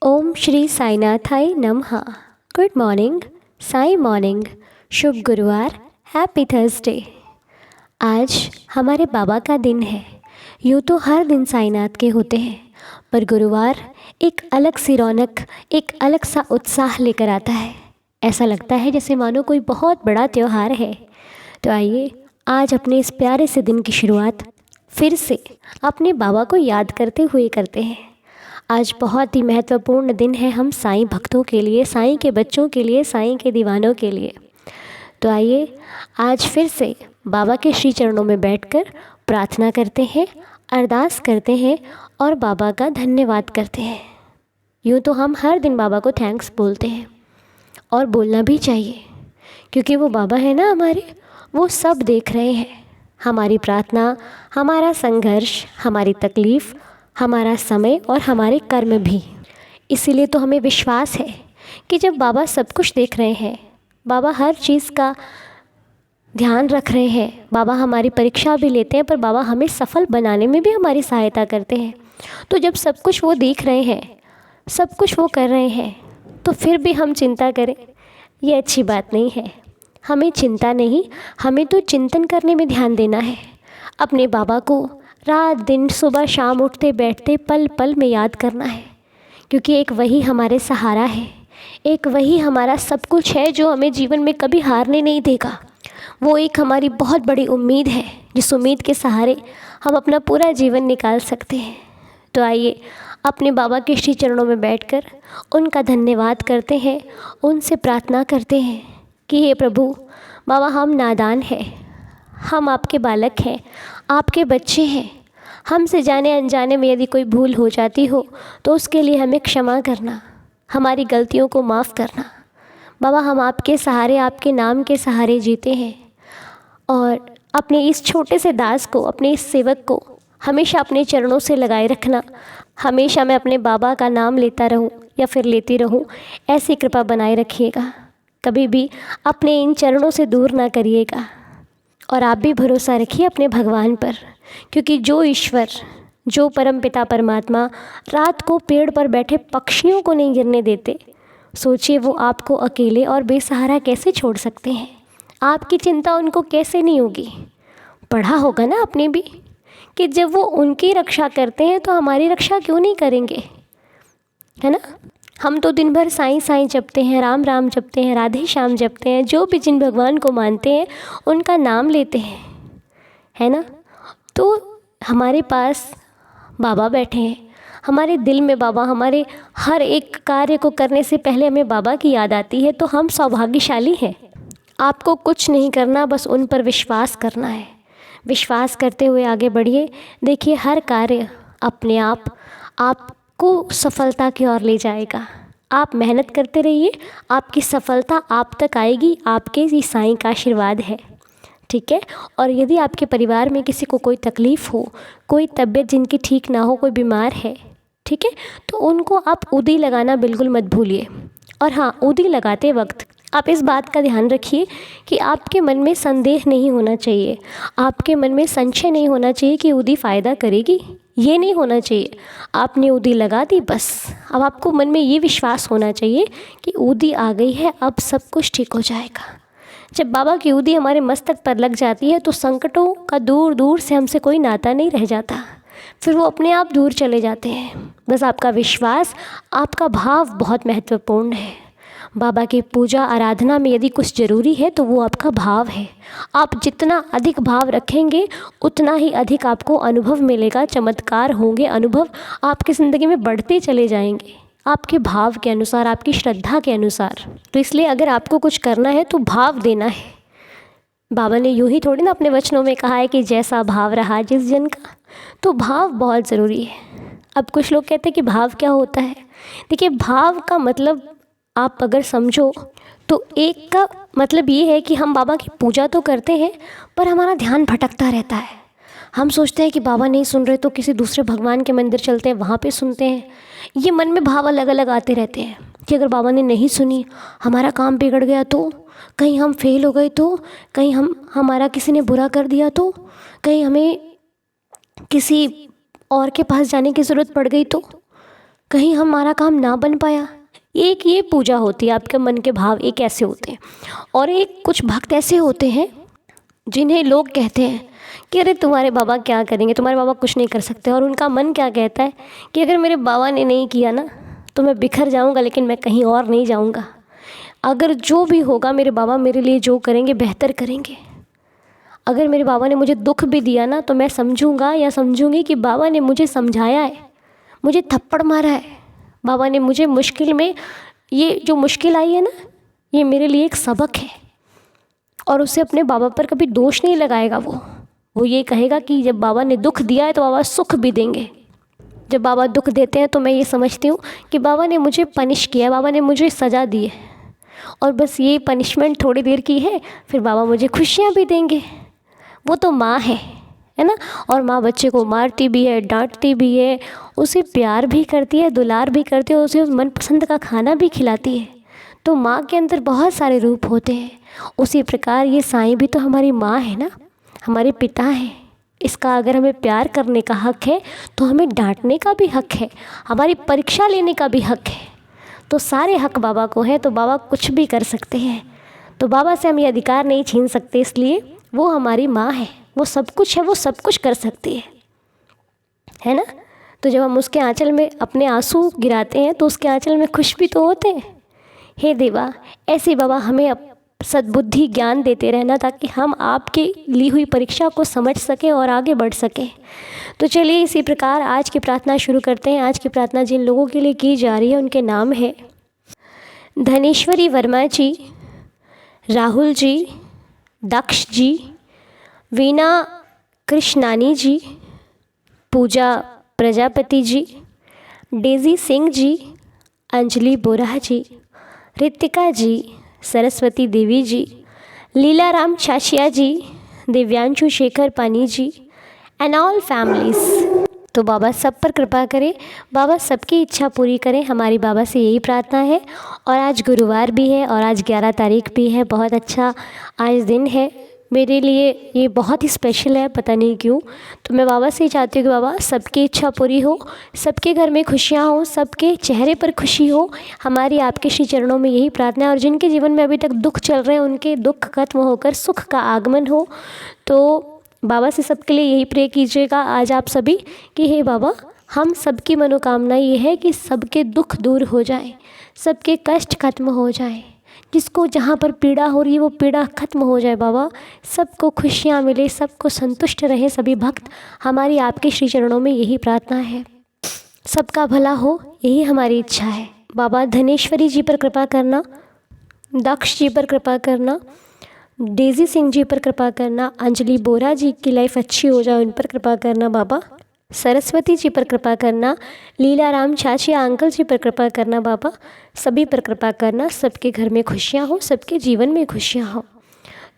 ओम श्री साईनाथाय नमः। Good morning, Sai morning, शुभ गुरुवार, happy Thursday. आज हमारे बाबा का दिन है। यूँ तो हर दिन साईनाथ के होते हैं, पर गुरुवार एक अलग सी रौनक, एक अलग सा उत्साह लेकर आता है। ऐसा लगता है जैसे मानो कोई बहुत बड़ा त्यौहार है। तो आइए आज अपने इस प्यारे से दिन की शुरुआत फिर से अपने बाबा को याद करते हुए करते हैं। आज बहुत ही महत्वपूर्ण दिन है हम साईं भक्तों के लिए, साईं के बच्चों के लिए, साईं के दीवानों के लिए। तो आइए आज फिर से बाबा के श्री चरणों में बैठकर प्रार्थना करते हैं, अरदास करते हैं और बाबा का धन्यवाद करते हैं। यूँ तो हम हर दिन बाबा को थैंक्स बोलते हैं और बोलना भी चाहिए, क्योंकि वो बाबा है ना हमारे, वो सब देख रहे हैं। हमारी प्रार्थना, हमारा संघर्ष, हमारी तकलीफ़, हमारा समय और हमारे कर्म भी। इसीलिए तो हमें विश्वास है कि जब बाबा सब कुछ देख रहे हैं, बाबा हर चीज़ का ध्यान रख रहे हैं, बाबा हमारी परीक्षा भी लेते हैं, पर बाबा हमें सफल बनाने में भी हमारी सहायता करते हैं। तो जब सब कुछ वो देख रहे हैं, सब कुछ वो कर रहे हैं, तो फिर भी हम चिंता करें, ये अच्छी बात नहीं है। हमें चिंता नहीं, हमें तो चिंतन करने में ध्यान देना है। अपने बाबा को रात दिन सुबह शाम उठते बैठते पल पल में याद करना है, क्योंकि एक वही हमारे सहारा है, एक वही हमारा सब कुछ है जो हमें जीवन में कभी हारने नहीं देगा। वो एक हमारी बहुत बड़ी उम्मीद है, जिस उम्मीद के सहारे हम अपना पूरा जीवन निकाल सकते हैं। तो आइए अपने बाबा के श्री चरणों में बैठकर उनका धन्यवाद करते हैं, उनसे प्रार्थना करते हैं कि हे प्रभु बाबा, हम नादान हैं, हम आपके बालक हैं, आपके बच्चे हैं। हमसे जाने अनजाने में यदि कोई भूल हो जाती हो तो उसके लिए हमें क्षमा करना, हमारी गलतियों को माफ़ करना। बाबा, हम आपके सहारे, आपके नाम के सहारे जीते हैं, और अपने इस छोटे से दास को, अपने इस सेवक को हमेशा अपने चरणों से लगाए रखना। हमेशा मैं अपने बाबा का नाम लेता रहूं या फिर लेती रहूं, ऐसी कृपा बनाए रखिएगा। कभी भी अपने इन चरणों से दूर ना करिएगा। और आप भी भरोसा रखिए अपने भगवान पर, क्योंकि जो ईश्वर, जो परम पिता परमात्मा रात को पेड़ पर बैठे पक्षियों को नहीं गिरने देते, सोचिए वो आपको अकेले और बेसहारा कैसे छोड़ सकते हैं। आपकी चिंता उनको कैसे नहीं होगी। पढ़ा होगा ना आपने भी कि जब वो उनकी रक्षा करते हैं तो हमारी रक्षा क्यों नहीं करेंगे, है ना। हम तो दिन भर साईं साईं जपते हैं, राम राम जपते हैं, राधे श्याम जपते हैं, जो भी जिन भगवान को मानते हैं उनका नाम लेते हैं, है ना। तो हमारे पास बाबा बैठे हैं, हमारे दिल में बाबा, हमारे हर एक कार्य को करने से पहले हमें बाबा की याद आती है, तो हम सौभाग्यशाली हैं। आपको कुछ नहीं करना, बस उन पर विश्वास करना है। विश्वास करते हुए आगे बढ़िए। देखिए हर कार्य अपने आप आपको सफलता की ओर ले जाएगा। आप मेहनत करते रहिए, आपकी सफलता आप तक आएगी। आपके ही साईं का आशीर्वाद है, ठीक है। और यदि आपके परिवार में किसी को कोई तकलीफ़ हो, कोई तबीयत जिनकी ठीक ना हो, कोई बीमार है, ठीक है, तो उनको आप उदी लगाना बिल्कुल मत भूलिए। और हाँ, उदी लगाते वक्त आप इस बात का ध्यान रखिए कि आपके मन में संदेह नहीं होना चाहिए, आपके मन में संशय नहीं होना चाहिए कि उदी फ़ायदा करेगी, ये नहीं होना चाहिए। आपने उदी लगा दी, बस अब आपको मन में ये विश्वास होना चाहिए कि उदी आ गई है, अब सब कुछ ठीक हो जाएगा। जब बाबा की उदी हमारे मस्तक पर लग जाती है तो संकटों का दूर दूर से हमसे कोई नाता नहीं रह जाता, फिर वो अपने आप दूर चले जाते हैं। बस आपका विश्वास, आपका भाव बहुत महत्वपूर्ण है। बाबा की पूजा आराधना में यदि कुछ ज़रूरी है तो वो आपका भाव है। आप जितना अधिक भाव रखेंगे उतना ही अधिक आपको अनुभव मिलेगा, चमत्कार होंगे, अनुभव आपकी ज़िंदगी में बढ़ते चले जाएंगे, आपके भाव के अनुसार, आपकी श्रद्धा के अनुसार। तो इसलिए अगर आपको कुछ करना है तो भाव देना है। बाबा ने यूं ही थोड़ी ना अपने वचनों में कहा है कि जैसा भाव रहा जिस जन का, तो भाव बहुत ज़रूरी है। अब कुछ लोग कहते हैं कि भाव क्या होता है। देखिए, भाव का मतलब आप अगर समझो तो एक का मतलब ये है कि हम बाबा की पूजा तो करते हैं, पर हमारा ध्यान भटकता रहता है। हम सोचते हैं कि बाबा नहीं सुन रहे तो किसी दूसरे भगवान के मंदिर चलते हैं, वहाँ पे सुनते हैं। ये मन में भाव अलग अलग आते रहते हैं कि अगर बाबा ने नहीं सुनी, हमारा काम बिगड़ गया तो, कहीं हम फेल हो गए तो, कहीं हमारा किसी ने बुरा कर दिया तो, कहीं हमें किसी और के पास जाने की ज़रूरत पड़ गई तो। कहीं हमारा काम ना बन पाया। एक ये पूजा होती है, आपके मन के भाव एक ऐसे होते हैं। और एक कुछ भक्त ऐसे होते हैं जिन्हें लोग कहते हैं कि अरे तुम्हारे बाबा क्या करेंगे, तुम्हारे बाबा कुछ नहीं कर सकते। और उनका मन क्या कहता है कि अगर मेरे बाबा ने नहीं किया ना तो मैं बिखर जाऊंगा, लेकिन मैं कहीं और नहीं जाऊंगा। अगर जो भी होगा मेरे बाबा मेरे लिए जो करेंगे बेहतर करेंगे। अगर मेरे बाबा ने मुझे दुख भी दिया ना तो मैं समझूंगा या समझूंगी कि बाबा ने मुझे समझाया है, मुझे थप्पड़ मारा है, बाबा ने मुझे मुश्किल में, ये जो मुश्किल आई है ना ये मेरे लिए एक सबक है। और उसे अपने बाबा पर कभी दोष नहीं लगाएगा। वो ये कहेगा कि जब बाबा ने दुख दिया है तो बाबा सुख भी देंगे। जब बाबा दुख देते हैं तो मैं ये समझती हूँ कि बाबा ने मुझे पनिश किया, बाबा ने मुझे सज़ा दी है और बस ये पनिशमेंट थोड़ी देर की है, फिर बाबा मुझे खुशियाँ भी देंगे। वो तो माँ है ना। और माँ बच्चे को मारती भी है, डांटती भी है, उसे प्यार भी करती है, दुलार भी करती है, उसे मनपसंद का खाना भी खिलाती है। तो माँ के अंदर बहुत सारे रूप होते हैं। उसी प्रकार ये साईं भी तो हमारी माँ है ना, हमारे पिता हैं। इसका अगर हमें प्यार करने का हक है तो हमें डांटने का भी हक है, हमारी परीक्षा लेने का भी हक है। तो सारे हक बाबा को है, तो बाबा कुछ भी कर सकते हैं। तो बाबा से हम ये अधिकार नहीं छीन सकते, इसलिए वो हमारी माँ है, वो सब कुछ है, वो सब कुछ कर सकती है ना। तो जब हम उसके आंचल में अपने आंसू गिराते हैं तो उसके आंचल में खुश भी तो होते हैं। हे देवा, ऐसे बाबा हमें सद्बुद्धि ज्ञान देते रहना ताकि हम आपकी ली हुई परीक्षा को समझ सकें और आगे बढ़ सकें। तो चलिए इसी प्रकार आज की प्रार्थना शुरू करते हैं। आज की प्रार्थना जिन लोगों के लिए की जा रही है उनके नाम है धनेश्वरी वर्मा जी, राहुल जी, दक्ष जी, वीना कृष्णानी जी, पूजा प्रजापति जी, डेजी सिंह जी, अंजलि बोरा जी, रितिका जी, सरस्वती देवी जी, लीलाराम चाचिया जी, दिव्यांशु शेखर पानी जी एंड ऑल फैमिलीज़। तो बाबा सब पर कृपा करें, बाबा सबकी इच्छा पूरी करें, हमारी बाबा से यही प्रार्थना है। और आज गुरुवार भी है और आज 11 तारीख भी है, बहुत अच्छा आज दिन है मेरे लिए, ये बहुत ही स्पेशल है, पता नहीं क्यों। तो मैं बाबा से ही चाहती हूँ कि बाबा सबकी इच्छा पूरी हो, सबके घर में खुशियाँ हो, सबके चेहरे पर खुशी हो, हमारी आपके श्री चरणों में यही प्रार्थना है। और जिनके जीवन में अभी तक दुख चल रहे हैं उनके दुख खत्म होकर सुख का आगमन हो। तो बाबा से सबके लिए यही प्रे कीजिएगा आज आप सभी कि हे बाबा, हम सबकी मनोकामना ये है कि सबके दुख दूर हो जाए, सबके कष्ट खत्म हो जाए, जिसको जहाँ पर पीड़ा हो रही है वो पीड़ा खत्म हो जाए बाबा, सबको खुशियाँ मिले, सबको संतुष्ट रहे सभी भक्त। हमारी आपके श्री चरणों में यही प्रार्थना है, सबका भला हो, यही हमारी इच्छा है। बाबा धनेश्वरी जी पर कृपा करना, दक्ष जी पर कृपा करना, डेजी सिंह जी पर कृपा करना, अंजलि बोरा जी की लाइफ अच्छी हो जाए उन पर कृपा करना बाबा, सरस्वती जी पर कृपा करना, लीलाराम चाचिया अंकल जी पर कृपा करना बाबा, सभी पर कृपा करना, सबके घर में खुशियाँ हो, सबके जीवन में खुशियाँ हो।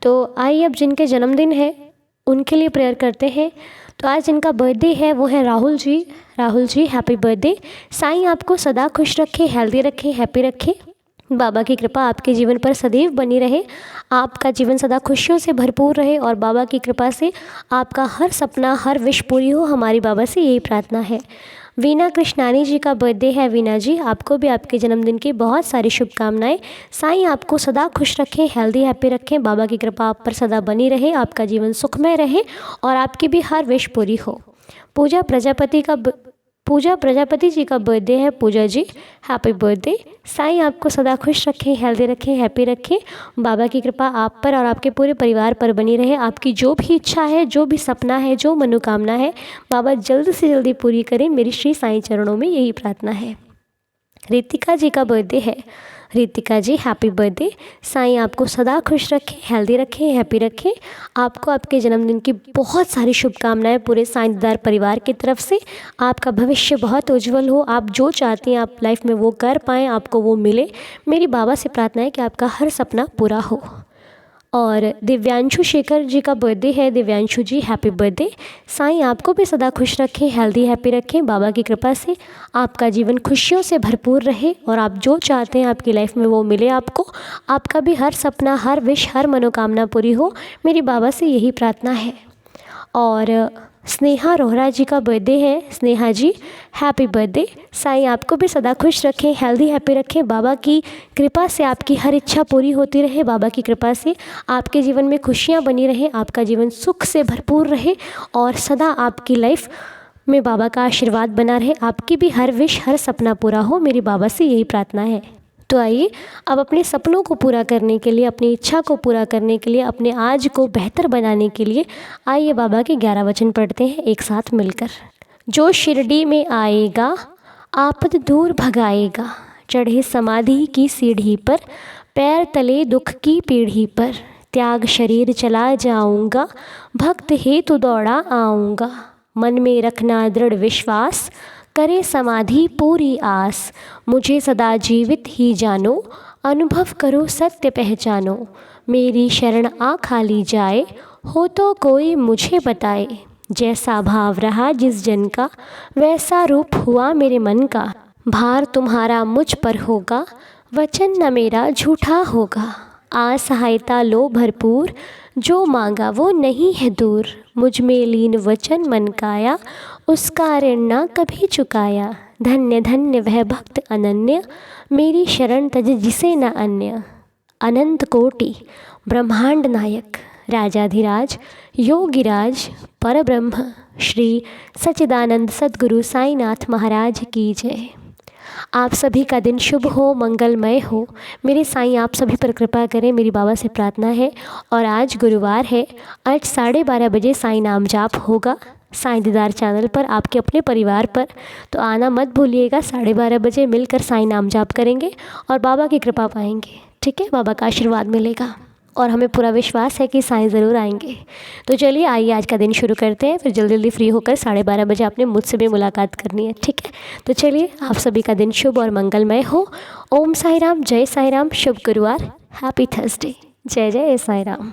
तो आइए अब जिनके जन्मदिन है उनके लिए प्रेयर करते हैं। तो आज जिनका बर्थडे है वो है राहुल जी। Rahul ji happy birthday. साईं आपको सदा खुश रखे, हेल्दी रखे, हैप्पी रखे, बाबा की कृपा आपके जीवन पर सदैव बनी रहे, आपका जीवन सदा खुशियों से भरपूर रहे और बाबा की कृपा से आपका हर सपना, हर विश पूरी हो, हमारी बाबा से यही प्रार्थना है। वीना कृष्णानी जी का बर्थडे है। वीना जी, आपको भी आपके जन्मदिन की बहुत सारी शुभकामनाएं। साईं आपको सदा खुश रखें, हेल्दी हैप्पी रखें, बाबा की कृपा आप पर सदा बनी रहे, आपका जीवन सुखमय रहे और आपकी भी हर विश पूरी हो। पूजा प्रजापति जी का बर्थडे है। पूजा जी हैप्पी बर्थडे। साईं आपको सदा खुश रखें, हेल्दी रखें, हैप्पी रखें, बाबा की कृपा आप पर और आपके पूरे परिवार पर बनी रहे। आपकी जो भी इच्छा है, जो भी सपना है, जो मनोकामना है, बाबा जल्द से जल्दी पूरी करें, मेरी श्री साईं चरणों में यही प्रार्थना है। रितिका जी का बर्थडे है। रितिका जी हैप्पी बर्थडे। साईं आपको सदा खुश रखें, हेल्दी रखें, हैप्पी रखें, आपको आपके जन्मदिन की बहुत सारी शुभकामनाएं पूरे साईंदार परिवार की तरफ से। आपका भविष्य बहुत उज्जवल हो, आप जो चाहती हैं आप लाइफ में वो कर पाएँ, आपको वो मिले। मेरी बाबा से प्रार्थना है कि आपका हर सपना पूरा हो। और दिव्यांशु शेखर जी का बर्थडे है। दिव्यांशु जी हैप्पी बर्थडे। साईं आपको भी सदा खुश रखें, हेल्दी हैप्पी रखें, बाबा की कृपा से आपका जीवन खुशियों से भरपूर रहे और आप जो चाहते हैं आपकी लाइफ में वो मिले आपको, आपका भी हर सपना, हर विश, हर मनोकामना पूरी हो, मेरी बाबा से यही प्रार्थना है। और स्नेहा रोहरा जी का बर्थडे है। स्नेहा जी हैप्पी बर्थडे। साईं आपको भी सदा खुश रखें, हेल्दी हैप्पी रखें। बाबा की कृपा से आपकी हर इच्छा पूरी होती रहे। बाबा की कृपा से आपके जीवन में खुशियाँ बनी रहे, आपका जीवन सुख से भरपूर रहे और सदा आपकी लाइफ में बाबा का आशीर्वाद बना रहे। आपकी भी हर विश, हर सपना पूरा हो, मेरी बाबा से यही प्रार्थना है। तो आइए अब अपने सपनों को पूरा करने के लिए, अपनी इच्छा को पूरा करने के लिए, अपने आज को बेहतर बनाने के लिए आइए बाबा के 11 वचन पढ़ते हैं एक साथ मिलकर। जो शिरडी में आएगा आपद दूर भगाएगा, चढ़े समाधि की सीढ़ी पर, पैर तले दुख की पीढ़ी पर, त्याग शरीर चला जाऊंगा, भक्त हेतु दौड़ा आऊँगा, मन में रखना दृढ़ विश्वास, करे समाधि पूरी आस, मुझे सदा जीवित ही जानो, अनुभव करो सत्य पहचानो, मेरी शरण आ खाली जाए, हो तो कोई मुझे बताए, जैसा भाव रहा जिस जन का, वैसा रूप हुआ मेरे मन का, भार तुम्हारा मुझ पर होगा, वचन न मेरा झूठा होगा, असहायता लो भरपूर, जो मांगा वो नहीं है दूर, मुझ में लीन वचन मन काया, उसका ऋण ना कभी चुकाया, धन्य धन्य वह भक्त अनन्य, मेरी शरण तज जिसे न अन्य, अनंत कोटि ब्रह्मांड नायक, राजाधिराज योगिराज परब्रह्म श्री सच्चिदानंद सद्गुरु साईनाथ महाराज की जय। आप सभी का दिन शुभ हो, मंगलमय हो। मेरे साईं आप सभी पर कृपा करें, मेरी बाबा से प्रार्थना है। और आज गुरुवार है, आज 12:30 बजे साईं नाम जाप होगा साईं दीदार चैनल पर, आपके अपने परिवार पर। तो आना मत भूलिएगा, 12:30 बजे मिलकर साईं नाम जाप करेंगे और बाबा की कृपा पाएंगे। ठीक है, बाबा का आशीर्वाद मिलेगा और हमें पूरा विश्वास है कि साईं ज़रूर आएंगे। तो चलिए आइए आज का दिन शुरू करते हैं, फिर जल्दी जल्दी फ्री होकर 12:30 बजे आपने मुझसे भी मुलाकात करनी है। ठीक है, तो चलिए आप सभी का दिन शुभ और मंगलमय हो। ओम साई राम, जय साई राम, शुभ गुरुवार, हैप्पी थर्सडे, जय जय साई राम।